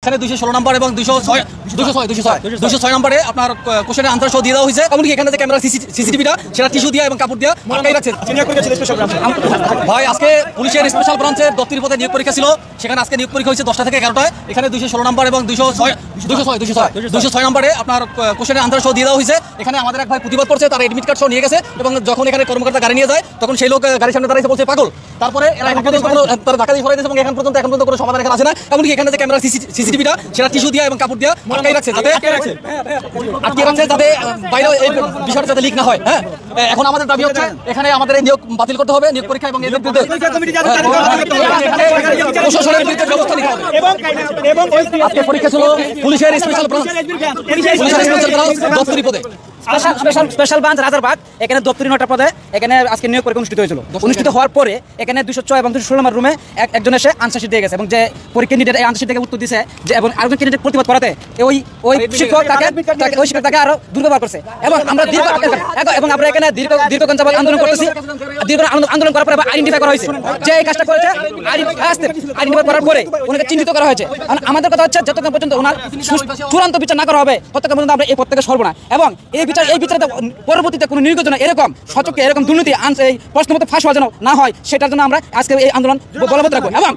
এখানে 216 নম্বর এবং 206 নম্বরে আপনার কোশ্চেনের আনসার সহ দিয়ে দেওয়া হয়েছে। এমনকি এখানে যে ক্যামেরা সিসিটিভিটা সেটা টিস্যু দিয়ে এবং কাপড় দিয়ে আটকাই রাখছে। ভাই আজকে পুলিশের স্পেশাল ব্রাঞ্চের দপ্তরি পদে নিয়োগ পরীক্ষা ছিল, সেখানে আজকে নিয়োগ পরীক্ষা হয়েছে 10টা থেকে 11টায়। এখানে 216 নম্বর এবং 206 নম্বরে আপনার কোশ্চেনের আনসার সহ দিয়ে দেওয়া হয়েছে। এখানে আমাদের এক ভাই প্রতিবাদ করছে, তারা এডমিট কার্ড সহ নিয়ে গেছে এবং যখন এখানে কর্মকর্তা গাড়ি নিয়ে যায় তখন সেই লোক গাড়ির সামনে দাঁড়িয়ে বলছে পাগল। তারপরে এরা এখন পর্যন্ত তারা ধাক্কা দিয়ে সরাই দিয়েছে এবং এখন পর্যন্ত কোনো সমাধান এখানে আসে না। এমনকি এখানে যে ক্যামেরা সিসিটিভিটা সেটা টিস্যু দিয়ে এবং কাপড় দিয়ে আটকাই রাখছে, যাতে বাইরে এই বিষয়টা যাতে লিক না হয়। হ্যাঁ, এখন আমাদের দাবি হচ্ছে এখানে আমাদের এই নিয়োগ বাতিল করতে হবে, নিয়োগ পরীক্ষা এবং এদের বিরুদ্ধে প্রশাসনের বিরুদ্ধে ব্যবস্থা নিতে হবে। আজকে পরীক্ষা ছিল পুলিশের স্পেশাল ব্রাঞ্চ দপ্তরি পদে, স্পেশাল ব্রাঞ্চ রাজারবাগ। এখানে দপ্তরি 9টা পদে এখানে আজকে নিয়োগ পরীক্ষা অনুষ্ঠিত হয়েছিল। অনুষ্ঠিত হওয়ার পরে এখানে 206 এবং 216 নম্বর রুমে একজন এসে আনসার শিট দিয়ে গেছে এবং যে পরীক্ষা নিতে এই আনসার শিট থেকে উত্তর দিয়েছে যে এবং আরেকজন ক্যান্ডিডেট প্রতিবাদ করাতে ওই শিক্ষক তাকে আরো দুর্ব্যবহার করছে এবং আমরা এখানে দীর্ঘক্ষণ যাবত আন্দোলন করতেছি। আন্দোলন করার পরে আইডেন্টিফাই করা হয়েছে যে এই কাজটা করেছে। আইডেন্টিফাই করার পরে ওনাকে চিহ্নিত করা হয়েছে। আমাদের কথা হচ্ছে যতক্ষণ পর্যন্ত ওনার চূড়ান্ত বিচার না করা হবে ততক্ষণ পর্যন্ত আমরা এই পদ থেকে সরব না এবং এই বিচারে পরবর্তীতে কোনো নির্বাচনে এরকম সচক্ষে এরকম দুর্নীতি এই প্রশ্ন মতো ফাঁস হওয়া যেন না হয়, সেটার জন্য আমরা আজকে এই আন্দোলন বলবৎ রাখবো এবং